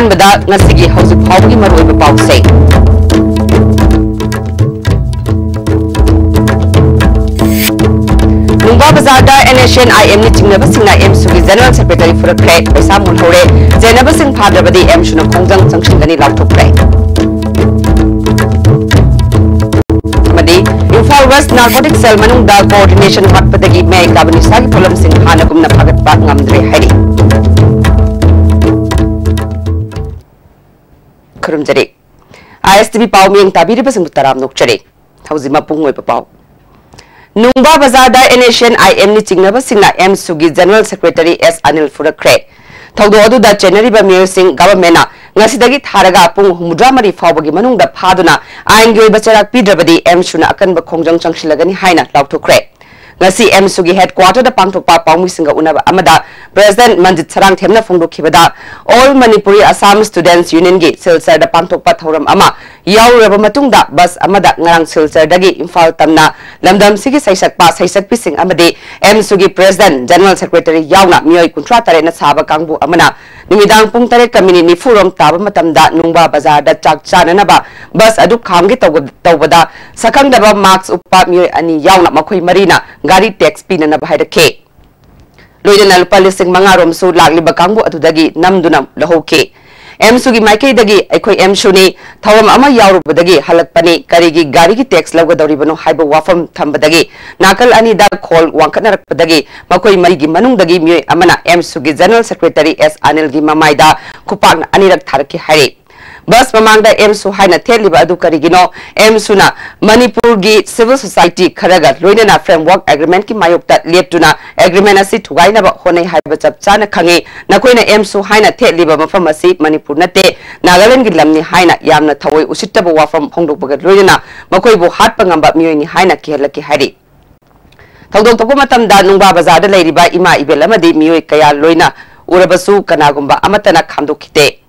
अहानबदा ngasiगी hauzik phawgi maroiba pawse Nungba Bazar da NSN IM ni chingnaba singna M sugi General Secretary furakre paisa mulhore Zainaba Singh phadrabadi M shuna khongjang changshingani lauthokre Imphal West Narcotic Cell manungda coordination watpadagi may kabani sagi polam sing hanagumna phagatpa ngamdre hari Kurumjari ISTV paw miyang tabiri basing taram nokjari Hauzima pungoy papaw Nungba Bazar da NSN IM ni chingnaba singna M Sugi General Secretary S Anil Furakre Thawdo adu da January ba Mayor Singh government na ngasidagi tharaga pung humudramari fawbagi manungda phaduna ain gi bacharak pidrabadi M shuna akanba khongjang changshilagani haina lauthokre ngasi M sugi headquarter da pangthokpa pawmi singa unaba amada President Manjit Sarang themna phongdokhibada All Manipuri Assam Students Union gi Silchar da pangthokpa thoram ama yauraba matungda bus amada ngarang Silchar dagi Imphal tamna lamdam sigi saisakpi sing amadi M sugi President General Secretary yauna miyoi kuntra tare na saba kangbu amana Nimidang pung tare kamini ni furom taba matamda Nungba Bazar da chak chananaba bus adu khamgi tawbada sakangdaba marks uppa miyoi ani yauna makhoi marina gari tax pinanaba haidake loidana lupa lising mangarom su lagliba kangbu adudagi namduna lahoke M sugi maikei dagi aikhoi M shuni thawam ama yaurubadagi halakpani karigi gari gi tax lawgadoribano haiba wafam thambadagi nakal ani da khol wangkanarakpadagi makhoi marigi manungdagi miyoi amana M sugi General Secretary S Anil gi mamaida kupang anirak tharaki hari Bus mamangda M su haina theliba adu karigino M suna Manipur gi civil society kharaga loinana framework agreement ki mayokta leptuna agreement asi thugaina ba honai haiba chapchana khangi nakoina M su haina theliba mafam asi Manipur nate Nagaland gi lamni haina yamna thawoi usittaba wafam phongdokbaga loinana makoi bo hatpa ngamba miyoi ni haina kihelaki hari Thawdok topo matamda Nungba Bazar da leiriba ima ibel amadi miyoi kaya loina urabasu kanagumba amatana khamdokhite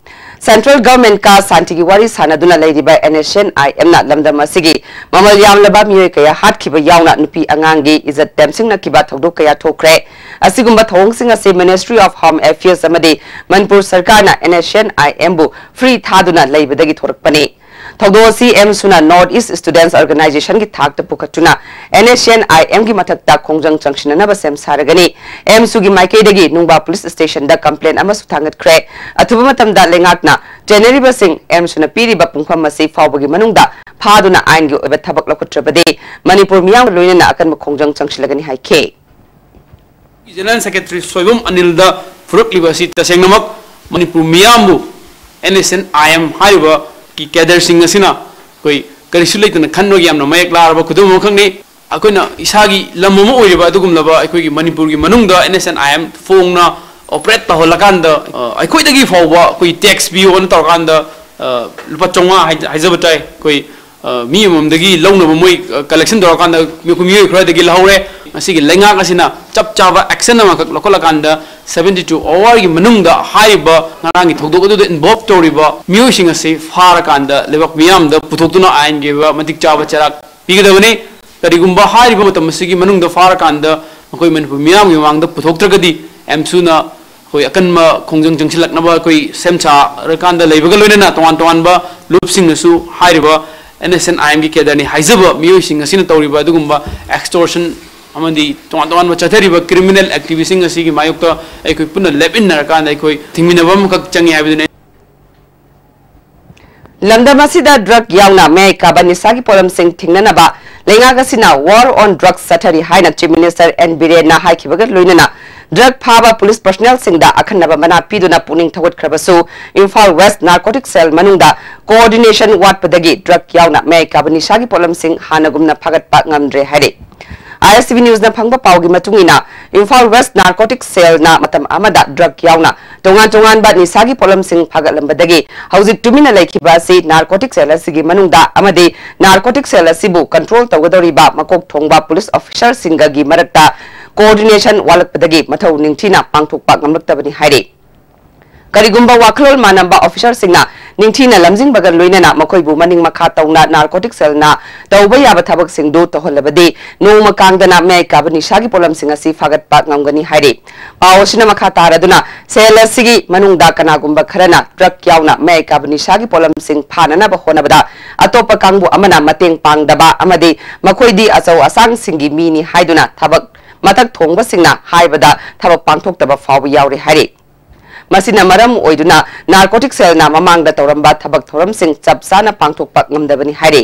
Central Government ka santigi wari sanaduna leiriba NSN IM na lamdam asigi mamal yamlaba miyoi kaya hatkhiba yauna nupi angangi izat temsingna kiba thawdok kaya thokre asigumba thawngsing ase Ministry of Home Affairs amadi Manipur Sarkar na NSN IM bu free thaduna leibadagi thorakpani Thawdosi M suna North East Students Organization ki thakta pukatuna NSN IM ki mathakta khongjang changshina ba sem saragani M sugi maikei dagi Nungba Police Station da complaint ama suthangat kre athuba matam da lengakna January ba sing M suna piri ba pungkham masi fawbagi manungda phaduna ain gi oba thabak lakutrabade Manipur miyang loinana akan khongjang changshilagani haike General Secretary Soibum Anil da furukliba si tasengnamak Manipur miyambu NSN IM haiba ki cadre sing asina koi karisu leitana khanno gi amna mayek laraba khudum khangni akoina isagi lammo oiriba adugum laba akoi gi Manipur gi manungda NSN IM phongna operate ta holakanda akoi dagi fawba koi tax bi on tarkanda lupa chonga haizabatai koi mi mamdagi lawna moi collection dorakanda mi khumi khra dagi lahore asigi lenga asina chap chaba action ma lokolakanda 72 hour gi manungda haiba ngarangi thogdok adu involve toriba musing ase farakanda lebak miyam da puthokduna ain ge ba matik chaba charak pigedabani karigumba haiba matam asigi manungda farakanda koi Manipur miyam gi wangda puthoktragadi emsuna koi akanma khongjang jangsilak naba koi semcha rakanda leibaga loinana tongan ba loopsing nasu haiba NSN IM gi kedani haizaba musing asina toriba adugumba extortion amandi tongan chathariba criminal activities asigi mayokta aikoi punna lebin narakanda aikoi thingminabam kak changi habidune Lamdamasida drug yauna me kabani sagi polam sing thingnanaba lengagasina war on drugs sathari haina Chief Minister N Birena haikibaga loinana drug phaba police personnel singda akhanaba mana piduna puning thawat khrabasu Imphal West Narcotic Cell manungda coordination watpadagi drug yauna me kabani sagi polam sing hanagumna phagatpa ngamdre hari ISTV News na phangba pawgi matungina Imphal West Narcotic Cell na matam amada drug yauna tongan ba nisagi polam sing phagalambadagi hauzik tumina laikhiba si narcotic cell asigi manungda amadi narcotic cell asibu control tawgadoriba makok thongba police officer singa gi marakta coordination walakpadagi mathau ningthina pangthokpa ngamlaktabani hairi करिगुम्बा वाखलोल मानबा officer सिंगना निंगथीना लमजिंग बगल लोइनना मखोइबु मनिंग मखा तौना narcotic सेलना तौबा याबा थबक सिंगदु तोहलबदि नोंग मकांगदना मे काब निशागी पोलम सिंग असि फागत पाक ngamgani हाइरे पावसिना मखा तारदुना सेल असिगी मनुंगदा कनागुम्बा खरना ट्रक यावना मे काब निशागी पोलम सिंग फानना बहोनबदा अतोप कांगबु अमना मतेंग पांगदबा अमदि मखोइदि अचौ असांग सिंगी मीनी हाइदुना थबक मथक थोंगबा सिंगना हाइबदा थबक पांगथोक्तबा फाव यावरे हाइरे मसिना मरम ओइदुना नारकोटिक सेलना ममांगदा तौरंबा थबक थोरम सिंग चपसाना पांगथोकपा ngamdabani हाइरे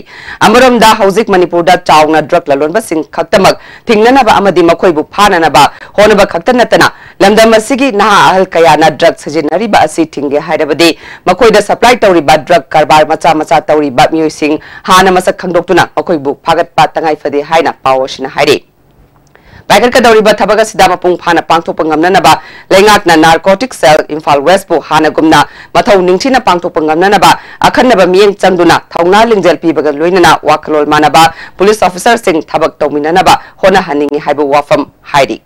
अमरमदा हौजिक मणिपुरदा चावना ड्रग ललोनबा सिंग खक्तमक थिंगननबा अमदि मखोइबु फाननबा होनबा खक्तनतना लमदम असिगी नहा अहल कयाना ड्रग सजिनरिबा असि थिंगे हाइरबदि मखोइदा सप्लाई तौरिबा ड्रग कारबार मचा मचा तौरिबा मियोइसिंग हाना मसक खंगदोक्तुना मखोइबु फागतपा तंगाइ फदे हाइना पावसिना हाइरे Baikar ka dauri ba thabaga sida mapung phana pangthokpa ngamnanaba lengakna narcotic cell Imphal West bu hana gumna mathau ningchina pangthokpa ngamnanaba akhanaba miyeng changduna thauna lingjal pibaga loinana wakalol manaba police officer sing thabak tawminanaba hona haningi haibu wafam hairi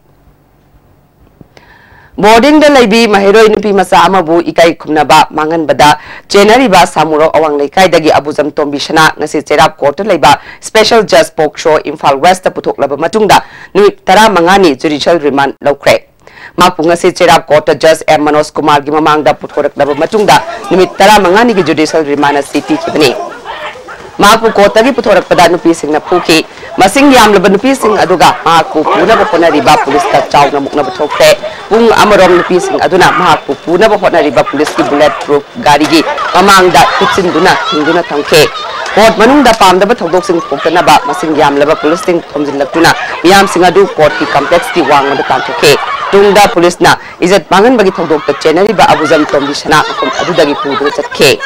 boarding da laibi mahiroi nupi masa amabu ikai khumnaba manganbada chenariba samuro awang leikai dagi abuzam tombishana ngasi cherap court laiba special judge poksho Imphal West putoklaba matungda nuit tara mangani judicial remand lokre mapu ngasi cherap court judge M Manos Kumar gi mamangda puthoraklaba matungda nuit tara mangani gi judicial remand city kibani mapu court gi puthorakpada nupi singna phuki masing yamlaba nupi sing aduga maku puna bapona riba police ta chawna mukna bathokre pung amarom nupi sing aduna maku puna bapona riba police ki bullet proof gari gi mamangda kitchinduna thingduna thangke court manungda pamdaba thodok sing poktana ba masing yamlaba police sing thomjinlaktuna miyam sing adu court ki complex ki wangda tangthoke tungda police na izat mangan bagi thodok ta chenari ba abuzam tombishana akom adudagi pudu chatke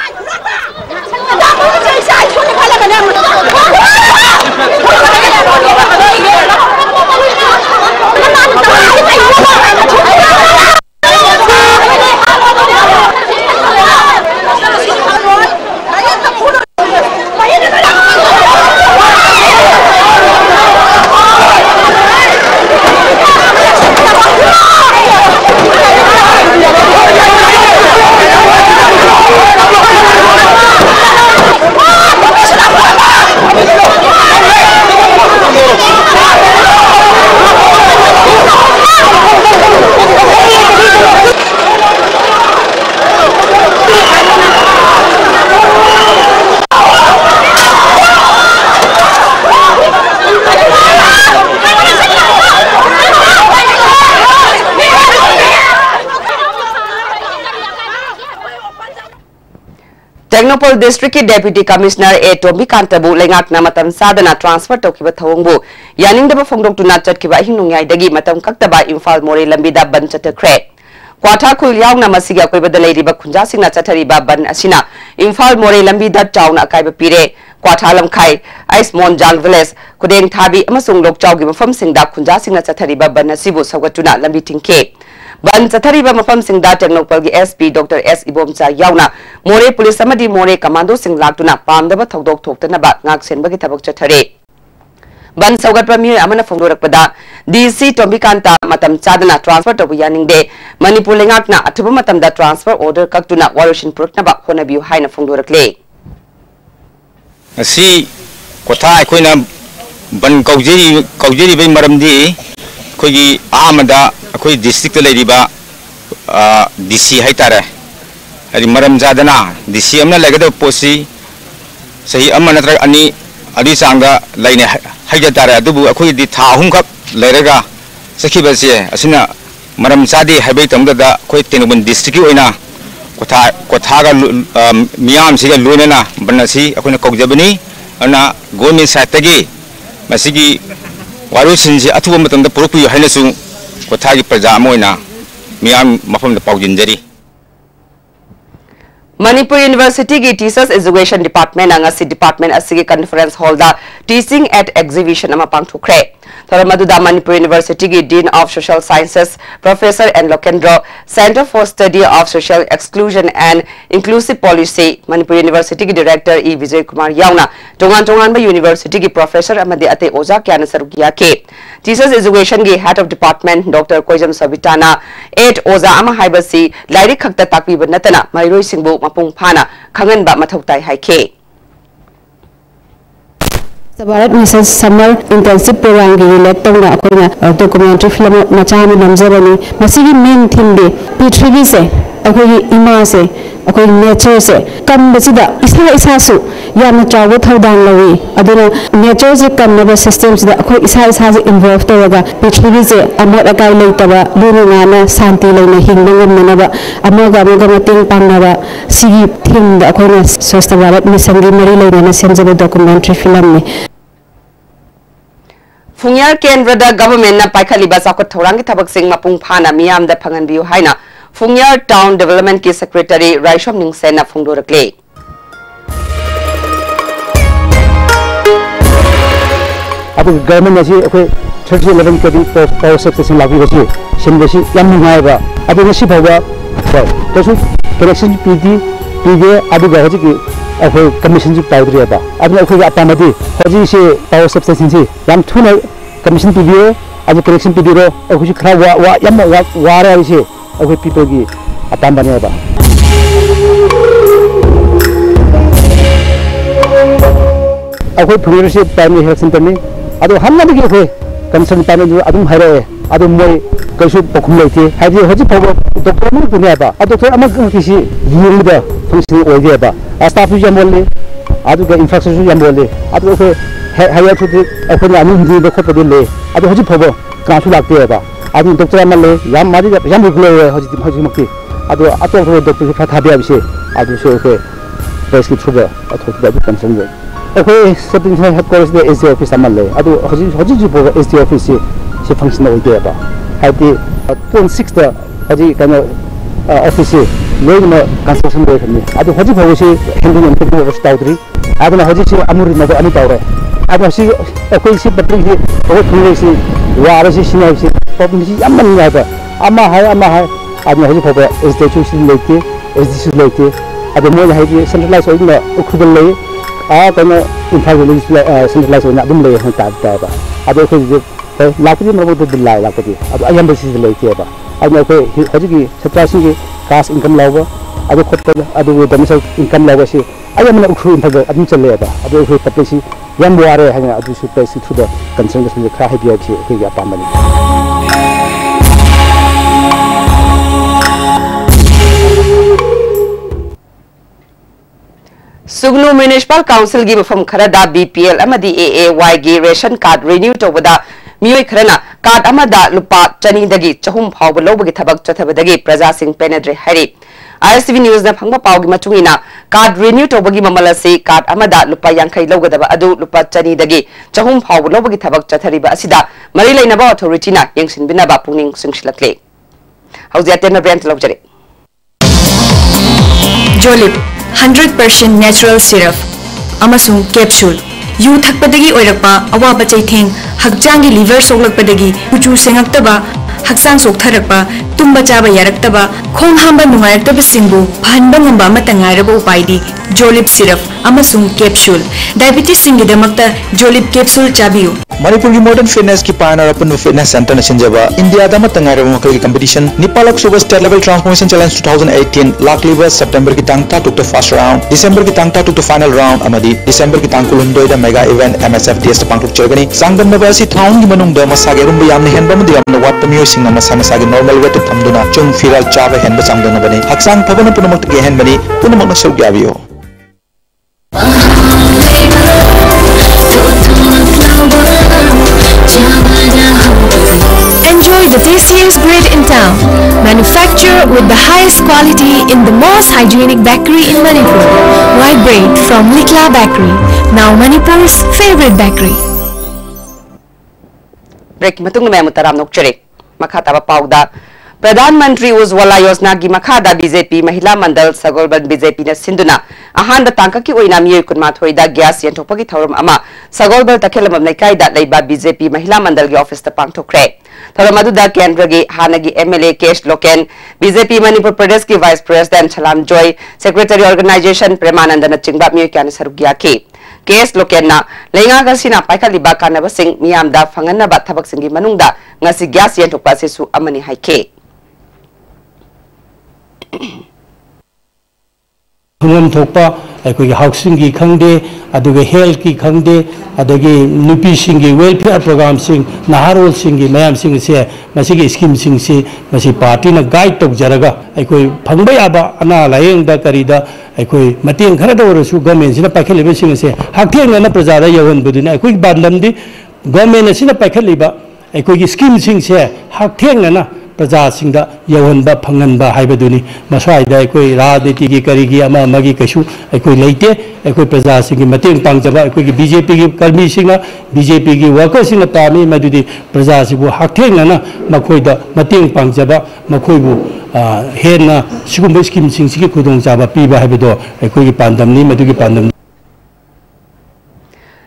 Technopol District ki Deputy Commissioner A Tombi Kantabu lengakna matam sadana transfer tokiba thawngbu yaningdaba phongdoktuna chatkiba hinungyai dagi matam kaktaba Imphal More lambida ban chatakre kwatha khul yaungna masiga koibada leiriba khunja singna chathariba ban asina Imphal More lambida tauna akaiba pire kwatha lamkhai Ice Monjang Village kudeng thabi amasung lokchawgi mafam singda khunja singna chathariba ban asibu sagatuna lambi tingke ban chathariba mafam singda Technopol gi SP Dr S Ibomcha yauna More police amadi More commando sing laktuna pamdaba thodok thoktanaba ngak senbagi thabak chathare ban saugatpa mi amana phongdorakpada DC Tombikanta matam chadana transfer tobu yaningde Manipur lengakna athuba matamda transfer order kaktuna warushin protnaba honabiu haina phongdorakle asi kotha aikoina ban kaujeri bai maramdi khogi amada akoi district leiriba DC haitare ari maram jadana DC amna legada posi sahi amma natra ani adi sanga laine haija tare adubu akoi di tha ahum khap leiraga sakhibase asina maram chadi habai tamda da khoi Tenubun district oina kotha ga miyam siga loinana banasi akoina kaujabani ana government side tagi masigi warusinji athuba matamda purupu hainasu kotha gi praja amoina miyam mafam da paujinjari Manipur University ki Teachers Education Department angasi department asigi conference hall da teaching at exhibition ama pangthukre थोरम अदुदा Manipur university की dean of social sciences professor N Lokendra centre for study of social exclusion and inclusive policy Manipur university की director E Vijay Kumar यावना तोंगान university की professor अमदी अते ओजा क्या सरुक याके टीचर्स एजुकेशन की head of department doctor Koijam सबिताना 8 ओजा अमा हाइबसी लाइरिक खक्ता ताकपीब नतना मरिरोई सिंबु मपुंग फाना खंगनबा मथौ ताई हाइखे Bharat mission summer internship programme की रिलेट तौना अखोना डॉक्यूमेंट्री फिल्म मचा में नमजबनी मसीगी मेन थीम दे पृथ्वी से अखोगी इमा से अखोगी नेचर से कम बसिदा इसा इसा सु याना चावो थौदान लवी अदुना नेचर से कम सिस्टम से अखो इसा इसा से इन्वॉल्व तौगा पृथ्वी से अमोट अकाई लेतबा लुनुगाना शांति लेना हिंगनगमनबा अमोगा अमोगा मतिंग पांगनबा सिगी थीम द अखोना स्वच्छ भारत मिशन की मरी लेना सेंजब डॉक्यूमेंट्री फिल्म में फुंगियार केंद्र गवर्नमेंट पाखलीबा चाखुत थौरांगी थबकसिंग मपुंग फाना मियाम द फंगनबियु हाइना फुंगियार टाउन डेवलपमेंट की सेक्रेटरी राइशोम निंगसेना फुंगदोरकले अब गवर्नमेंट असी अखोय 3011 के पावर सबस्टेशन लागी बसी सिनबसी याम नुंगायबा अब ngasi फावबा तसु कनेक्शन पीदी अदुगा हजि की अखोय कमीशन जु पाउद्रियबा अब अखोय अपामदि हजि से पावर सबस्टेशन से याम थुना कमीशन पीदियो अब कनेक्शन पीदिरो अखोय खरा वा याम वारा से अखोय पीपल की अपामबनेबा अखोय फुंगिर से प्राइमरी हेल्थ सेंटर में अदो हमनदि अखोय कंसर्न पैनल जो अदुम हायरे अदुम मोय कैसु पखुम लेते हाइदि हजि फावबा डॉक्टर मन पुनियाबा डॉक्टर अमक किसी यिंगदा फंक्शन ओइदेबा स्टाफ यु जमोले अदुगा इंफ्रास्ट्रक्चर जमोले अदु अखोय हायर थुदि अखोय आनु हिंदी द खपदि ले अदु हजि फावबा क्रासु लागतेबा अदु डॉक्टर अमले याम मादि याम रुगले हजि मक्ति अदु अतो डॉक्टर फाथाबिया बिसे अदु सो अखोय प्रेसक्रिप्शन थुबा अथोबा कंसर्न वे अखोय सब हेडक्वार्टर्स दे एसडी ऑफिस अमले अदु हजि जुबो एसडी ऑफिस से फंक्शन ओइदेबा हाइदि 26 द हजि कनो ऑफिस लोइना कंस्ट्रक्शन दे खनि अदु हजि फावसे हेंडिंग एंड टेकिंग ओवर स्टाउटरी अदु हजि से अमुरि नगो अनि तावरे अदु हसि अखोय से बट्री से ओ थुले से वारा से सिनाइ से प्रॉब्लम से यामन याबा अमा हाय अदु हजि फाव एसडी से लेते एसडी से लेते अदु मोय हाइदि सेंट्रलाइज ओइना उखुबल ले कनो इम्फाल सेंट्रलाइज होना अदुम ले हन ताबा अदु अखोय लाकदी मरबो दिल्ला लाकदी अदु अयम बसी लेतेबा अदु अखोय हजि की छत्रासी की कास्ट इनकम लावबा अदु खत अदु डोमिसाइल इनकम लावबा से अयम न उखु इनफा अदुम चलेबा अदु अखोय पपेसी यम वारे हन अदु सु पेसी थु द कंसर्न से खा हाइबिया से अखोय या पामबनी सुगनु म्युनिसिपल काउंसिल की मफम खरदा बीपीएल अमदी एएवाई की रेशन कार्ड रिन्यू तौबदा मियोय खरना कार्ड अमदा लुपा चनीदगी चहुम फाव लौबगी थबक चथबदगी प्रजा सिंह पेनेद्रे हरि आईएसटीवी न्यूज ना फंगबा पावगी मचुंगिना कार्ड रिन्यू तौबगी ममल से कार्ड अमदा लुपा यांखै लौगदबा अदु लुपा चनीदगी चहुम फाव लौबगी थबक चथरिबा असिदा मरि लेनबा अथॉरिटीना यंगसिनबिनाबा पुनिंग सिंगसिलक्ले हौजी attain brand लौजरे जोलिप 100% natural syrup amasung capsule yu thakpadagi oirakpa awaba chaitheng hakjangi liver soglakpadagi uju sengaktaba haksang soktharakpa tumba chaba yaraktaba khong hamba nungayraktaba singbu phanba ngamba matangairaba upaidi jolip syrup amasung capsule diabetes singidamakta jolip capsule chabiu Manipur की modern fitness की pioneer अपन fitness center ने संजबा India दा मतंगारे मकल की competition निपालक super state level transformation challenge 2018 लाकलीवर सितंबर की तांगता टुक फर्स्ट राउंड दिसंबर की तांगता टुक फाइनल राउंड अमदी दिसंबर की तांग कुलुंदोय दा मेगा इवेंट MSFDS पांगटुक चरगनी सांगदम नबासी थाउन की मनुंग दा मसागे रुंब यामने हेनबा मदि यामने वाट पमियो सिंग मसा मसागे नॉर्मल वेट थमदुना चुंग फिरल चाबा हेनबा सांगदन बने हक्सांग फबन पुनमक के हेनबनी पुनमक नसौ याबियो Enjoy the tastiest bread in town. Manufactured with the highest quality in the most hygienic bakery in Manipur. White bread from Likla Bakery. Now Manipur's favorite bakery. Break matung na may mutaram nokchere. Makataba pauda. प्रधानमंत्री उज्ज्वला योजना की मखादा BJP महिला मंडल सगोलबन BJP ने सिंधुना अहानब तांका की ओइना मियोय कुनमाथोइदा gas यंथोपगी थौरम अमा सगोलबल तखेलम लैकाइदा लैबा BJP महिला मंडल की ऑफिस पांगथोखरे थौरम अदुदा केंद्र की हानगी एमएलए केश लोकेन बीजेपी मणिपुर प्रदेश की vice president Chalam Joy secretary organisation Premananda चिंबा मियोय क्यान सरुक याखी केस लोकेना लेंगा गसिना पाइखलिबा कानबसिंग मियामदा फंगनबा थबकसिंगी मनुंगदा ngasi gas yenthokpa sesu amani haike Hungam thokpa aikoi housing ki khangde aduge health ki khangde adagi nupi singi welfare program sing naharol singi mayam sing se masigi scheme sing se masi party na guide tok jaraga aikoi phangbai aba ana layeng da karida aikoi mateng khara da oru government sina pakheliba sing se haktheng na praja da yawan buduna aikoi bandam di government sina pakheliba aikoi ki scheme sing se haktheng na प्रजा सिंह यौहनब फंगनब हाइबदुनी मसवाइदा अखोई राजनीति की करीगी अमा अमगी कछु अखोई लेते अखोई प्रजा सिंह की मतेंग पांगजबा अखोई की बीजेपी की कर्मी सिंह बीजेपी की वर्कर सिंह पामी मदुदी प्रजा सिबु हाक्थेंगना मखोइदा मतेंग पांगजबा मखोइबु हेना सिगुंब स्कीम सिंह सिगी खुदोंग जाबा पीबा हाइबदो अखोई की पांदमनी मदुगी पांदम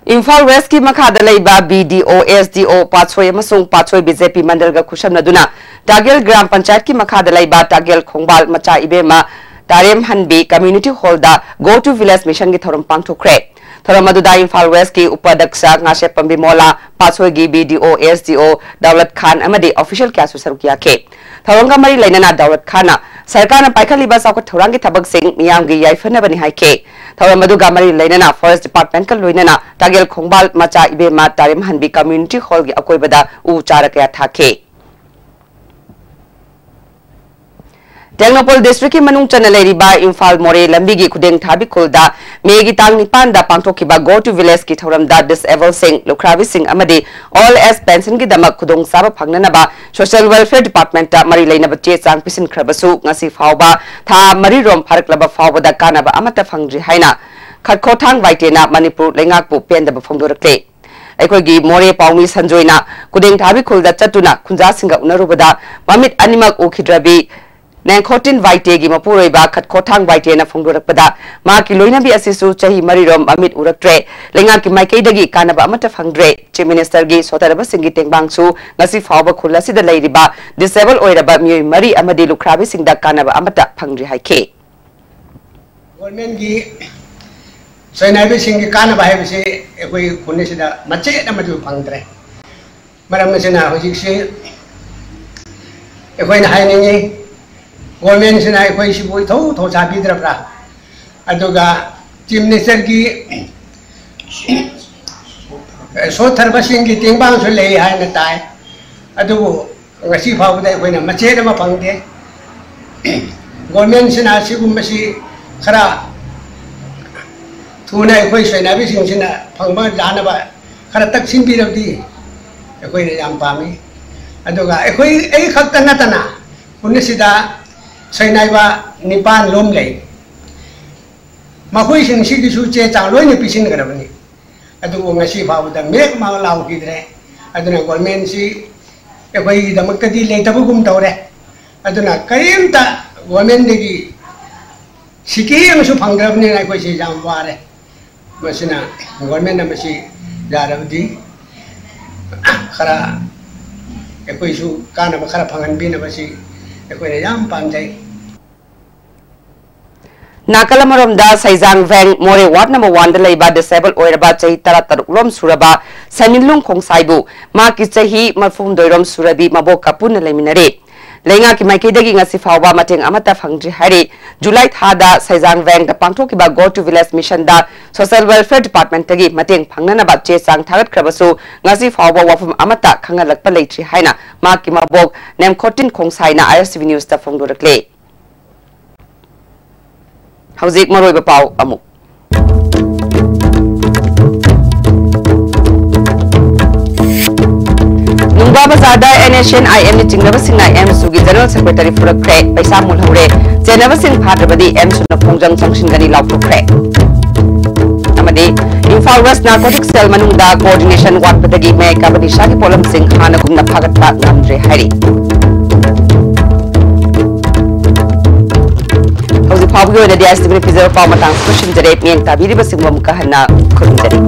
इम्फाल वेस्ट की मखादा लैबा बीडीओ एसडीओ पाछोय अमसुंग पाछोय बीजेपी मंडल का खुशमनदुना टागेल ग्राम पंचायत की मखादा लैबा टागेल खोंगबाल मचा इबेमा तारेम हनबी कम्युनिटी हॉल दा गो टू विलेज मिशन की थोरम पांगथोखरे थोरम अदुदा इम्फाल वेस्ट की उपाध्यक्ष ngaसे पंबी मोला पाछोय की बीडीओ एसडीओ दौलत खान अमदी ऑफिशियल क्या सुसरुक याखे थोरंगा मरी लैनना दौलत खाना सरकार न पाइखलिबा साउथ थोरंग की थबक सिंह मियाम की याइफनबनी हाइके थोरम अदुगा मरी लैनना फॉरेस्ट डिपार्टमेंट का लोइनना टागेल खोंगबाल मचा इबेमा तारेम हनबी कम्युनिटी हॉल की अकोइबदा उ चारकया थाके टेंगनोपल डिस्ट्रिक्ट की मनुंग चन लेरिबा इम्फाल मोरे लंबी की खुदेंग थाबी खुलदा मेगी तांग निपान दा पांगथोखिबा गो टू विलेज की थौरम दा डिसेबल सिंह लुखराबी सिंह अमदी ऑल एस पेंशन की दमक खुदोंग साबा फंगननबा सोशल वेलफेयर डिपार्टमेंट ता मरी लैनब चे चांग पिसिन खरबसु ngasi फावबा था मरी रोम फरकलबा फावबदा कानबा अमता फंगजि हाइना खटखोथांग वाइटेना मणिपुर लेंगाकपु पेंदबा फोंदोरक्ले अखोगी मोरे पाउमी संजोइना कुदेंग थाबी खुलदा चतुना खुंजा सिंगा उनरुबदा ममित अनिमक उखिद्रबी नेंखोटिन वाइटे की मपुरोइबा खटखोथांग वाइटेना फोंदोरक्पदा मा की लोइनबी असिसु चही मरिरोम अमित उरक्ट्रे लेंगा की माइकेदगी कानबा अमता फंगद्रे चीफ मिनिस्टर की सोतरबा सिंगी टेंगबांगसु ngasi फावबा खुलसिदा लेरिबा डिसेबल ओइरबा मियोय मरी अमदी लुखराबी सिंगदा कानबा अमता फंगद्रि हाइके गवर्नमेंट की सोइनाबी सिंगी कानबा हाइबसे एकोई खुनेसिदा मचे अमदु फंगद्रे मरम सेना होजिकसे एकोइना हाइनिंगी गवर्नमेंट से अखोई सिबु इथौ थौ चाबीद्रब्रा अदुगा चीफ मिनिस्टर की सोथरबा सिंह की टेंगबांग सु ले हायना ताय अदुबु ngasi फावदा अखोइना मचे दमा फंगदे गवर्नमेंट से सिगुमबसी खरा थुना अखोई सोइनाबी सिंह फंगबा जानबा खरा तकसिन बिरबदी अखोइना याम पामी अदुगा अखोई ए खक्ता नतना पुनसिदा सैनाइबा निपान लोम ले मखोई सिंह सिगिसु चे चांग लोइने पिसिन गरबनी अदुगो ngasi फावदा मेक मा लाउकिद्रे अदुना गवर्नमेंट सि एखोई दमकदी लेतबगुम तौरे अदुना करिमता गवर्नमेंट देगी सिकी अमसु फंगद्रबनी एखोई सि जाम वारे मसिना गवर्नमेंट अमसि जारबदी खरा एखोई सु कानबा खरा फंगनबिनबसि एखोई याम पामजै नाकलमरमदा सैजांग वेंग मोरे वार्ड नंबर 1 दा लेबा डिसेबल ओइरबा चही 13 रोम सुरबा समिनलुंग खोंसाइबु मा की चही मफुम दोइरोम सुरबी मबोक कपुन लेमिनरे लेंगा की माइकेदगी ngasi फावबा मटेंग अमता फंगजि हारे जुलाई थादा सैजांग वेंग दा पांगथोकिबा गो टू विलेज मिशन दा सोशल वेलफेयर डिपार्टमेंट तगी मटेंग फंगनबा चे चांग थागत खरबसु ngasi फावबा वाफम अमता खंगलकपा लेथ्रि हाइना मा की मबोक नेमखोटिन खोंसाइना आईएसटीवी न्यूज दा फोंदोरक्ले हौजिक मरोइबा पाउ अमुक नुंबा बाजारदा एनएसएन आईएम नि चिंगनबसिंग एम सुगी जनरल सेक्रेटरी फुरक्रे पैसा मुलहौरे जेनबसिंग फाद्रबदी एम सुना फोंजंग संगसिंगनी लाउथोखरे अमदे इम्फाल वेस्ट नार्कोटिक सेल मनुंगदा कोऑर्डिनेशन वाटपदगी मे कबनिशा की पोलम सिंह हानगुमना फागतपा नमद्रे हारी ꯐꯥꯎꯒꯤ ꯑꯣꯏꯅꯗꯤ ꯑꯥꯏ ꯑꯦꯁ ꯇꯤ ꯚꯤꯅ ꯄꯤꯖꯕ ꯄꯥꯎ ꯃꯇꯥꯡ ꯂꯣꯏꯁꯤꯟꯖꯔꯦ ꯃꯤꯠꯌꯦꯡ ꯇꯥꯕꯤꯔꯤꯕꯁꯤꯡꯕꯨ ꯑꯃꯨꯛꯀ ꯍꯟꯅ ꯈꯨꯔꯨꯝꯖꯔꯤ